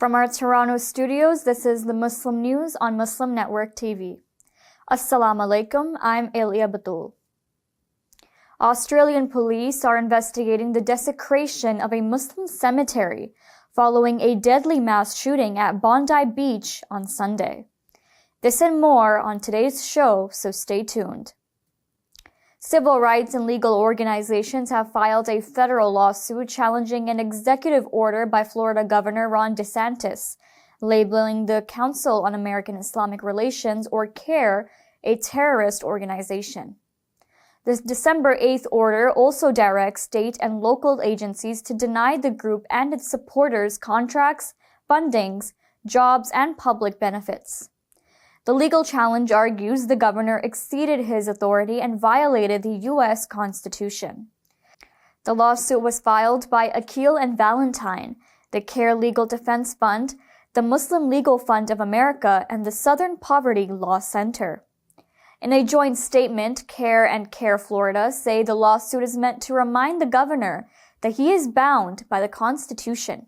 From our Toronto studios, this is the Muslim News on Muslim Network TV. Assalamu alaikum, I'm Aylia Batool. Australian police are investigating the desecration of a Muslim cemetery following a deadly mass shooting at Bondi Beach on Sunday. This and more on today's show, so stay tuned. Civil rights and legal organizations have filed a federal lawsuit challenging an executive order by Florida Governor Ron DeSantis, labeling the Council on American Islamic Relations, or CAIR, a terrorist organization. This December 8th order also directs state and local agencies to deny the group and its supporters contracts, fundings, jobs, and public benefits. The legal challenge argues the governor exceeded his authority and violated the U.S. Constitution. The lawsuit was filed by Akil and Valentine, the CAIR Legal Defense Fund, the Muslim Legal Fund of America, and the Southern Poverty Law Center. In a joint statement, CAIR and CAIR Florida say the lawsuit is meant to remind the governor that he is bound by the Constitution.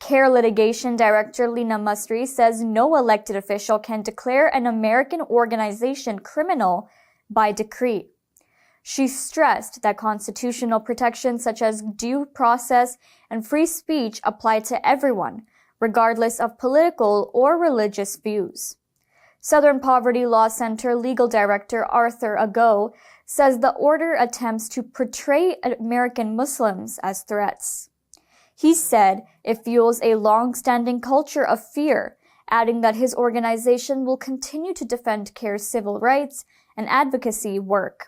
CAIR Litigation Director Lina Musri says no elected official can declare an American organization criminal by decree. She stressed that constitutional protections such as due process and free speech apply to everyone, regardless of political or religious views. Southern Poverty Law Center Legal Director Arthur Ago says the order attempts to portray American Muslims as threats. He said it fuels a long-standing culture of fear, adding that his organization will continue to defend CAIR's civil rights and advocacy work.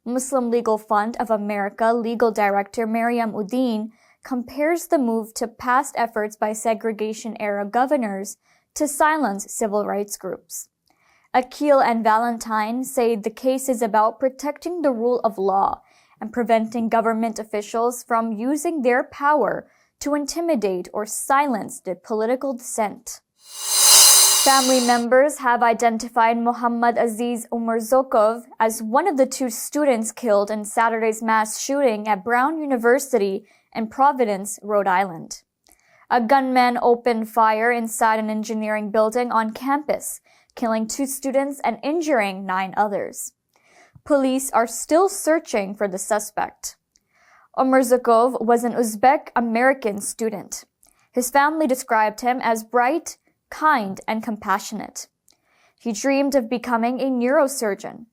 Muslim Legal Fund of America Legal Director Mariam Uddin compares the move to past efforts by segregation-era governors to silence civil rights groups. Akil and Valentine say the case is about protecting the rule of law and preventing government officials from using their power to intimidate or silence the political dissent. Family members have identified Muhammad Aziz Umarzokov as one of the two students killed in Saturday's mass shooting at Brown University in Providence, Rhode Island. A gunman opened fire inside an engineering building on campus, killing 2 students and injuring 9 others. Police are still searching for the suspect. Umarzokov was an Uzbek-American student. His family described him as bright, kind, and compassionate. He dreamed of becoming a neurosurgeon.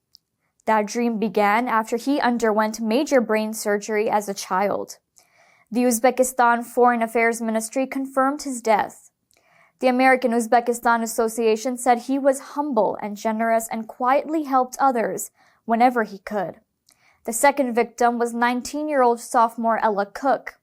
That dream began after he underwent major brain surgery as a child. The Uzbekistan Foreign Affairs Ministry confirmed his death. The American Uzbekistan Association said he was humble and generous and quietly helped others whenever he could. The second victim was 19-year-old sophomore Ella Cook.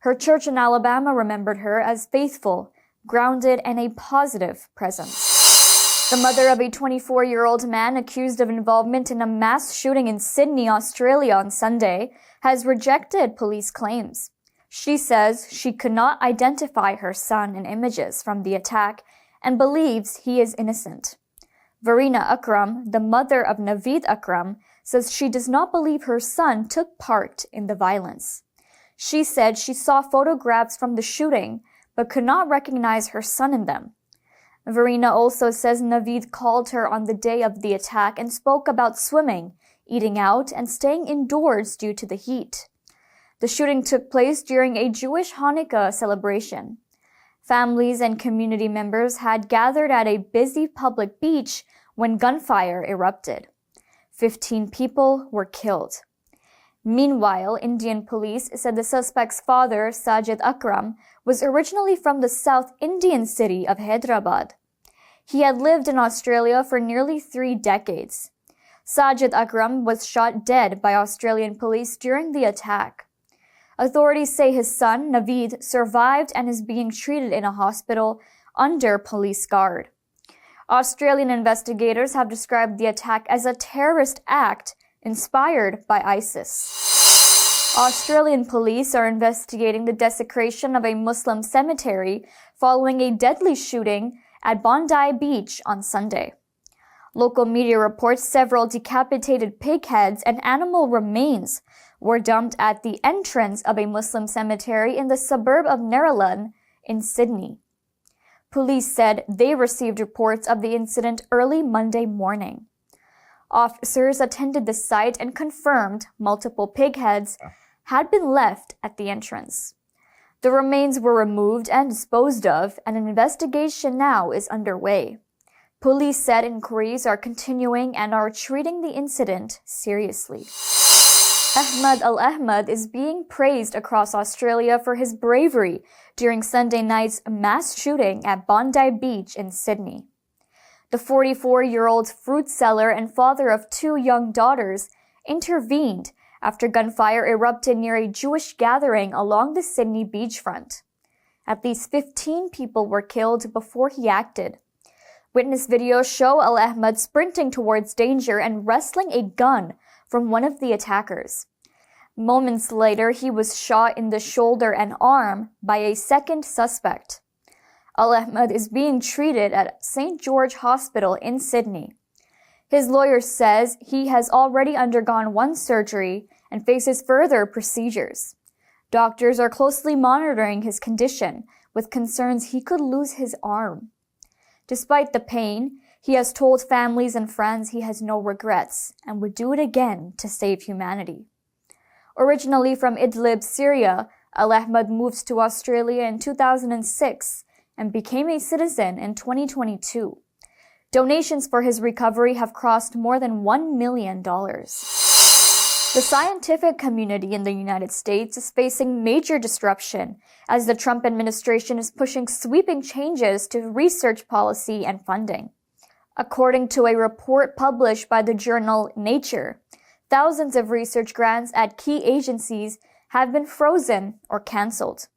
Her church in Alabama remembered her as faithful, grounded, and a positive presence. The mother of a 24-year-old man accused of involvement in a mass shooting in Sydney, Australia on Sunday has rejected police claims. She says she could not identify her son in images from the attack and believes he is innocent. Verena Akram, the mother of Naveed Akram, says she does not believe her son took part in the violence. She said she saw photographs from the shooting, but could not recognize her son in them. Verena also says Naveed called her on the day of the attack and spoke about swimming, eating out, and staying indoors due to the heat. The shooting took place during a Jewish Hanukkah celebration. Families and community members had gathered at a busy public beach when gunfire erupted. 15 people were killed. Meanwhile, Indian police said the suspect's father, Sajid Akram, was originally from the South Indian city of Hyderabad. He had lived in Australia for nearly 3 decades. Sajid Akram was shot dead by Australian police during the attack. Authorities say his son, Naveed, survived and is being treated in a hospital under police guard. Australian investigators have described the attack as a terrorist act inspired by ISIS. Australian police are investigating the desecration of a Muslim cemetery following a deadly shooting at Bondi Beach on Sunday. Local media reports several decapitated pig heads and animal remains were dumped at the entrance of a Muslim cemetery in the suburb of Neralan in Sydney. Police said they received reports of the incident early Monday morning. Officers attended the site and confirmed multiple pig heads had been left at the entrance. The remains were removed and disposed of, and an investigation now is underway. Police said inquiries are continuing and are treating the incident seriously. Al-Ahmed is being praised across Australia for his bravery during Sunday night's mass shooting at Bondi Beach in Sydney. The 44-year-old fruit seller and father of 2 young daughters intervened after gunfire erupted near a Jewish gathering along the Sydney beachfront. At least 15 people were killed before he acted. Witness videos show Al-Ahmed sprinting towards danger and wresting a gun from one of the attackers. Moments later, he was shot in the shoulder and arm by a second suspect. Al-Ahmed is being treated at St. George Hospital in Sydney. His lawyer says he has already undergone 1 surgery and faces further procedures. Doctors are closely monitoring his condition, with concerns he could lose his arm. Despite the pain, he has told families and friends he has no regrets and would do it again to save humanity. Originally from Idlib, Syria, Al-Ahmed moved to Australia in 2006 and became a citizen in 2022. Donations for his recovery have crossed more than $1 million. The scientific community in the United States is facing major disruption as the Trump administration is pushing sweeping changes to research policy and funding. According to a report published by the journal Nature, thousands of research grants at key agencies have been frozen or canceled.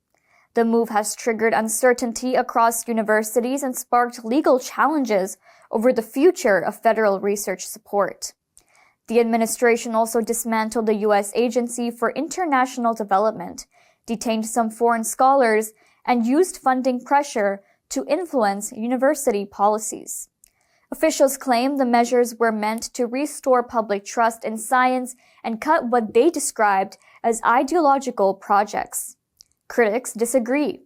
The move has triggered uncertainty across universities and sparked legal challenges over the future of federal research support. The administration also dismantled the U.S. Agency for International Development, detained some foreign scholars, and used funding pressure to influence university policies. Officials claim the measures were meant to restore public trust in science and cut what they described as ideological projects. Critics disagree.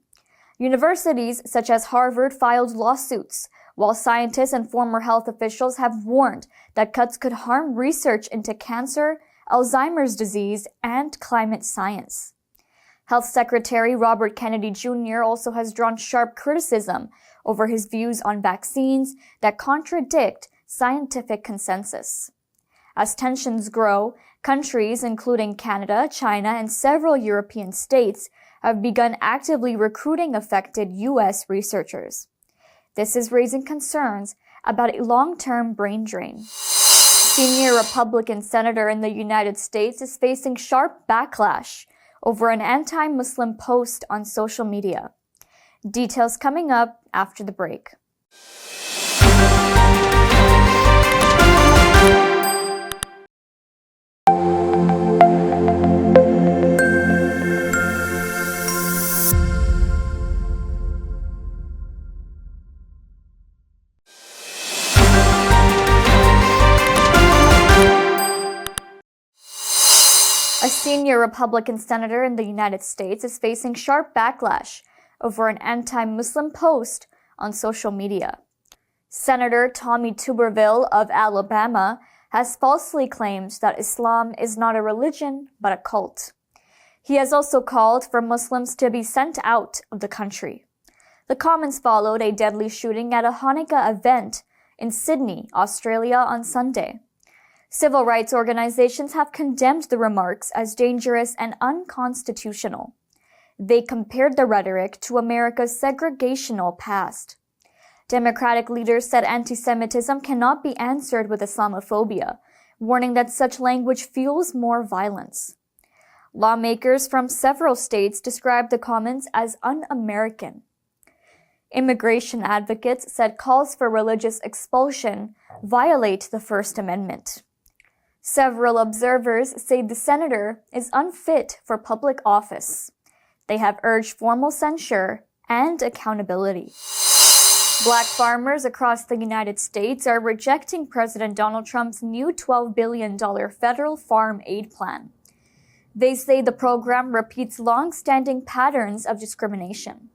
Universities such as Harvard filed lawsuits, while scientists and former health officials have warned that cuts could harm research into cancer, Alzheimer's disease, and climate science. Health Secretary Robert Kennedy Jr. also has drawn sharp criticism over his views on vaccines that contradict scientific consensus. As tensions grow, countries including Canada, China, and several European states have begun actively recruiting affected U.S. researchers. This is raising concerns about a long-term brain drain. Senior Republican senator in the United States is facing sharp backlash over an anti-Muslim post on social media. Details coming up after the break. A senior Republican senator in the United States is facing sharp backlash over an anti-Muslim post on social media. Senator Tommy Tuberville of Alabama has falsely claimed that Islam is not a religion but a cult. He has also called for Muslims to be sent out of the country. The comments followed a deadly shooting at a Hanukkah event in Sydney, Australia on Sunday. Civil rights organizations have condemned the remarks as dangerous and unconstitutional. They compared the rhetoric to America's segregational past. Democratic leaders said anti-Semitism cannot be answered with Islamophobia, warning that such language fuels more violence. Lawmakers from several states described the comments as un-American. Immigration advocates said calls for religious expulsion violate the First Amendment. Several observers say the senator is unfit for public office. They have urged formal censure and accountability. Black farmers across the United States are rejecting President Donald Trump's new $12 billion federal farm aid plan. They say the program repeats long-standing patterns of discrimination.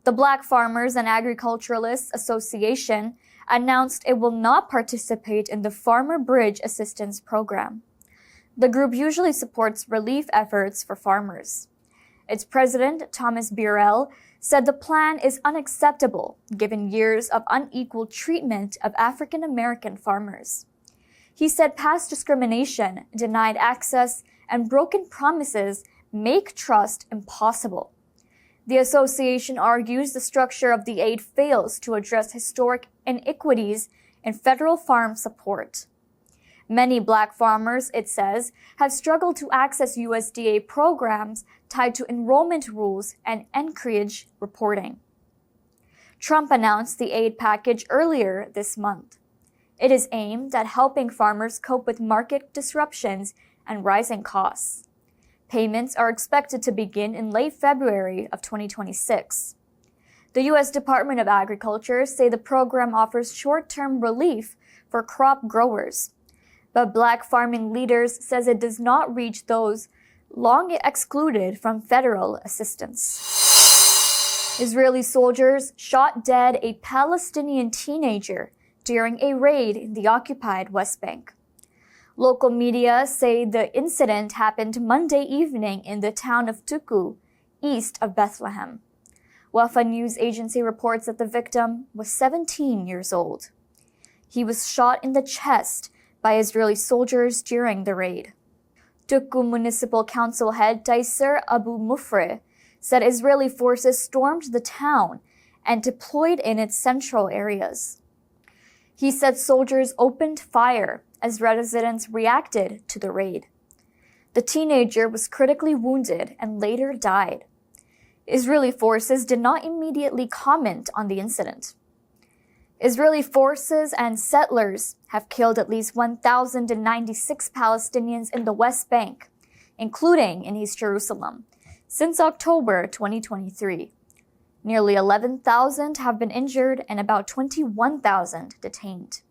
The Black Farmers and Agriculturalists Association announced it will not participate in the Farmer Bridge Assistance Program. The group usually supports relief efforts for farmers. Its president, Thomas Burrell, said the plan is unacceptable given years of unequal treatment of African American farmers. He said past discrimination, denied access, and broken promises make trust impossible. The association argues the structure of the aid fails to address historic inequities in federal farm support. Many Black farmers, it says, have struggled to access USDA programs tied to enrollment rules and encourage reporting. Trump announced the aid package earlier this month. It is aimed at helping farmers cope with market disruptions and rising costs. Payments are expected to begin in late February of 2026. The U.S. Department of Agriculture say the program offers short-term relief for crop growers, but Black farming leaders says it does not reach those long excluded from federal assistance. Israeli soldiers shot dead a Palestinian teenager during a raid in the occupied West Bank. Local media say the incident happened Monday evening in the town of Tuku, east of Bethlehem. Wafa news agency reports that the victim was 17 years old. He was shot in the chest by Israeli soldiers during the raid. Tuku Municipal Council head Taiser Abu Mufre said Israeli forces stormed the town and deployed in its central areas. He said soldiers opened fire as residents reacted to the raid. The teenager was critically wounded and later died. Israeli forces did not immediately comment on the incident. Israeli forces and settlers have killed at least 1,096 Palestinians in the West Bank, including in East Jerusalem, since October 2023. Nearly 11,000 have been injured and about 21,000 detained.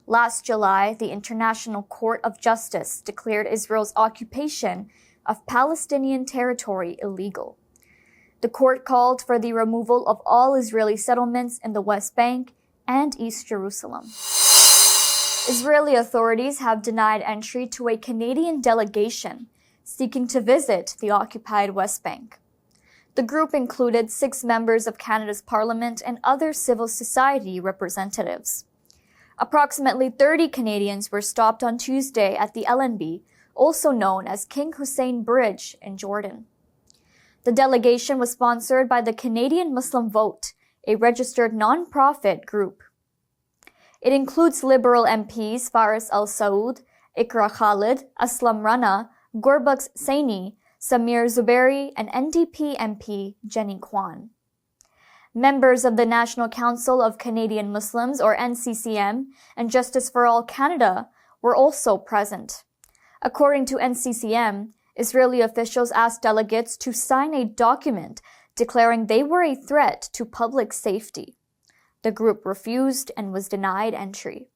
Last July, the International Court of Justice declared Israel's occupation of Palestinian territory illegal. The court called for the removal of all Israeli settlements in the West Bank and East Jerusalem. Israeli authorities have denied entry to a Canadian delegation seeking to visit the occupied West Bank. The group included 6 members of Canada's parliament and other civil society representatives. Approximately 30 Canadians were stopped on Tuesday at the LNB, also known as King Hussein Bridge in Jordan. The delegation was sponsored by the Canadian Muslim Vote, a registered non-profit group. It includes Liberal MPs Faris Al-Saud, Ikra Khalid, Aslam Rana, Gurbaks Saini, Samir Zuberi, and NDP MP Jenny Kwan. Members of the National Council of Canadian Muslims, or NCCM, and Justice for All Canada were also present. According to NCCM, Israeli officials asked delegates to sign a document declaring they were a threat to public safety. The group refused and was denied entry.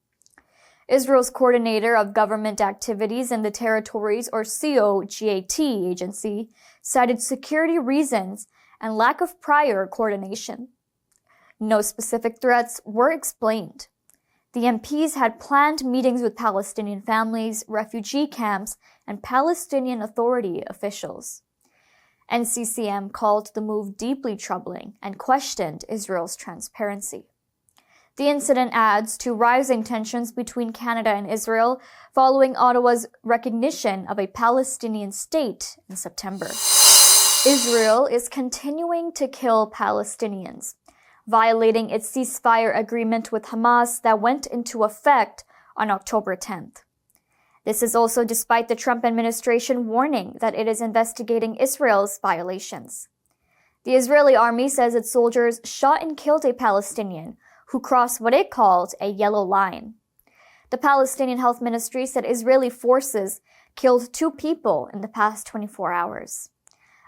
Israel's coordinator of government activities in the territories, or COGAT agency, cited security reasons and lack of prior coordination. No specific threats were explained. The MPs had planned meetings with Palestinian families, refugee camps, and Palestinian Authority officials. NCCM called the move deeply troubling and questioned Israel's transparency. The incident adds to rising tensions between Canada and Israel following Ottawa's recognition of a Palestinian state in September. Israel is continuing to kill Palestinians, violating its ceasefire agreement with Hamas that went into effect on October 10th. This is also despite the Trump administration warning that it is investigating Israel's violations. The Israeli army says its soldiers shot and killed a Palestinian who crossed what it called a yellow line. The Palestinian Health Ministry said Israeli forces killed 2 people in the past 24 hours.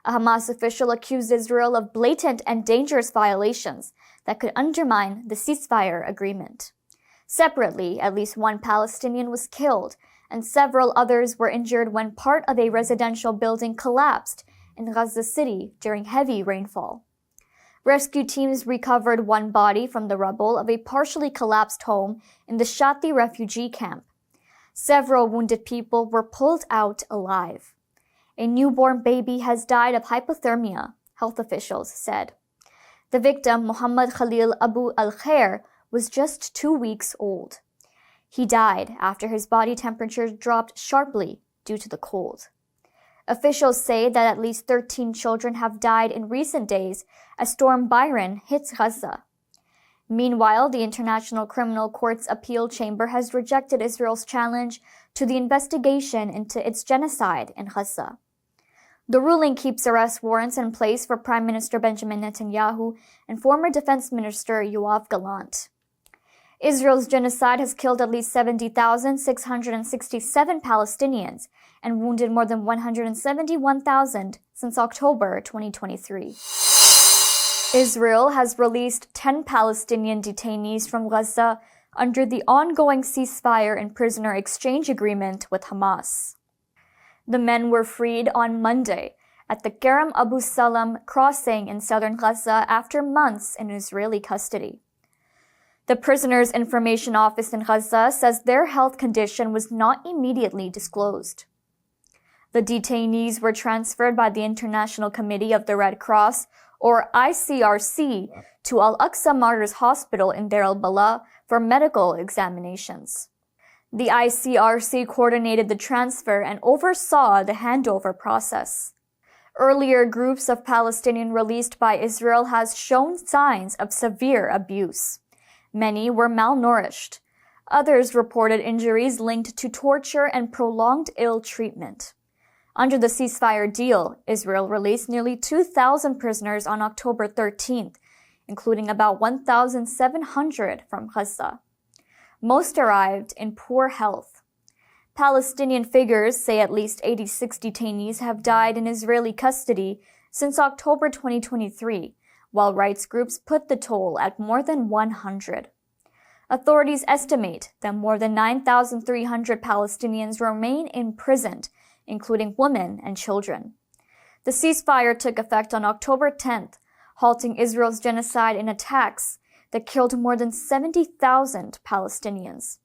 A Hamas official accused Israel of blatant and dangerous violations that could undermine the ceasefire agreement. Separately, at least 1 Palestinian was killed, and several others were injured when part of a residential building collapsed in Gaza City during heavy rainfall. Rescue teams recovered one body from the rubble of a partially collapsed home in the Shati refugee camp. Several wounded people were pulled out alive. A newborn baby has died of hypothermia, health officials said. The victim, Muhammad Khalil Abu al-Khair, was just 2 weeks old. He died after his body temperature dropped sharply due to the cold. Officials say that at least 13 children have died in recent days as Storm Byron hits Gaza. Meanwhile, the International Criminal Court's appeal chamber has rejected Israel's challenge to the investigation into its genocide in Gaza. The ruling keeps arrest warrants in place for Prime Minister Benjamin Netanyahu and former Defense Minister Yoav Gallant. Israel's genocide has killed at least 70,667 Palestinians and wounded more than 171,000 since October 2023. Israel has released 10 Palestinian detainees from Gaza under the ongoing ceasefire and prisoner exchange agreement with Hamas. The men were freed on Monday at the Kerem Abu Salam crossing in southern Gaza after months in Israeli custody. The prisoners' information office in Gaza says their health condition was not immediately disclosed. The detainees were transferred by the International Committee of the Red Cross, or ICRC, to Al-Aqsa Martyrs Hospital in Deir al-Balah for medical examinations. The ICRC coordinated the transfer and oversaw the handover process. Earlier groups of Palestinians released by Israel has shown signs of severe abuse. Many were malnourished. Others reported injuries linked to torture and prolonged ill treatment. Under the ceasefire deal, Israel released nearly 2,000 prisoners on October 13th, including about 1,700 from Gaza. Most arrived in poor health. Palestinian figures say at least 86 detainees have died in Israeli custody since October 2023, while rights groups put the toll at more than 100. Authorities estimate that more than 9,300 Palestinians remain imprisoned, including women and children. The ceasefire took effect on October 10th, halting Israel's genocide in attacks that killed more than 70,000 Palestinians.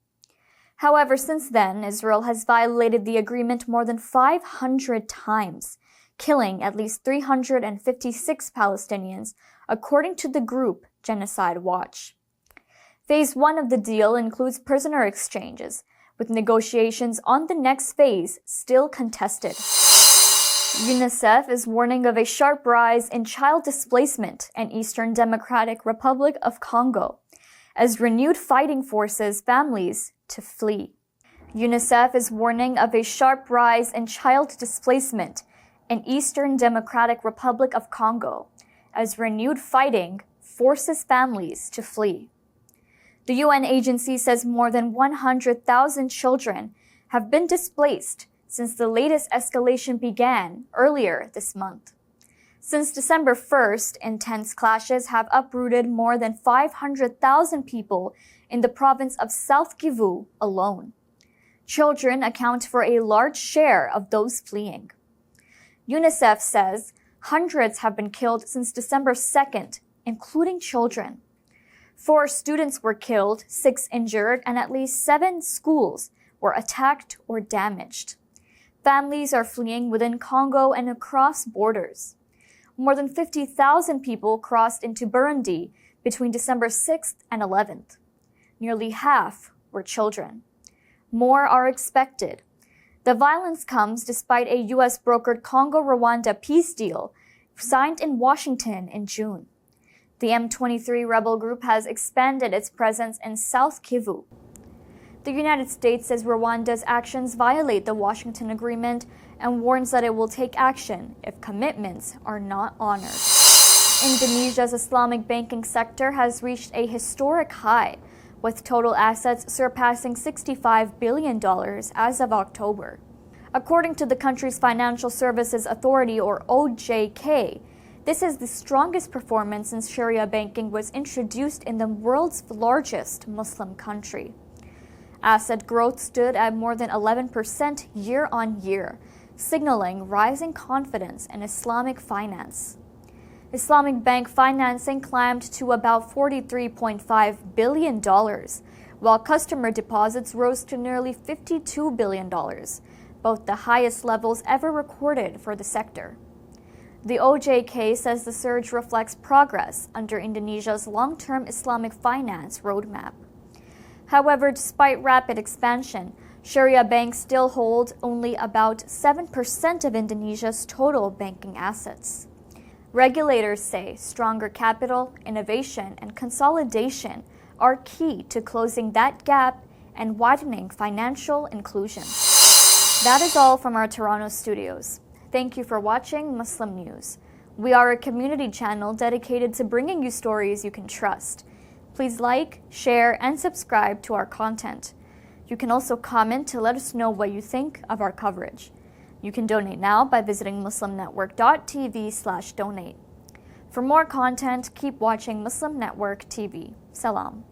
However, since then, Israel has violated the agreement more than 500 times, killing at least 356 Palestinians, according to the group Genocide Watch. Phase 1 of the deal includes prisoner exchanges, with negotiations on the next phase still contested. UNICEF is warning of a sharp rise in child displacement in Eastern Democratic Republic of Congo, as renewed fighting forces families to flee. UNICEF is warning of a sharp rise in child displacement in Eastern Democratic Republic of Congo, as renewed fighting forces families to flee. The UN agency says more than 100,000 children have been displaced since the latest escalation began earlier this month. Since December 1st, intense clashes have uprooted more than 500,000 people in the province of South Kivu alone. Children account for a large share of those fleeing. UNICEF says hundreds have been killed since December 2nd, including children. 4 students were killed, 6 injured, and at least 7 schools were attacked or damaged. Families are fleeing within Congo and across borders. More than 50,000 people crossed into Burundi between December 6th and 11th. Nearly half were children. More are expected. The violence comes despite a U.S.-brokered Congo-Rwanda peace deal signed in Washington in June. The M23 rebel group has expanded its presence in South Kivu. The United States says Rwanda's actions violate the Washington Agreement and warns that it will take action if commitments are not honored. Indonesia's Islamic banking sector has reached a historic high, with total assets surpassing $65 billion as of October. According to the country's Financial Services Authority, or OJK, this is the strongest performance since Sharia banking was introduced in the world's largest Muslim country. Asset growth stood at more than 11% year-on-year, signaling rising confidence in Islamic finance. Islamic bank financing climbed to about $43.5 billion, while customer deposits rose to nearly $52 billion, both the highest levels ever recorded for the sector. The OJK says the surge reflects progress under Indonesia's long-term Islamic finance roadmap. However, despite rapid expansion, Sharia banks still hold only about 7% of Indonesia's total banking assets. Regulators say stronger capital, innovation, and consolidation are key to closing that gap and widening financial inclusion. That is all from our Toronto studios. Thank you for watching Muslim News. We are a community channel dedicated to bringing you stories you can trust. Please like, share, and subscribe to our content. You can also comment to let us know what you think of our coverage. You can donate now by visiting muslimnetwork.tv/donate. For more content, keep watching Muslim Network TV. Salam.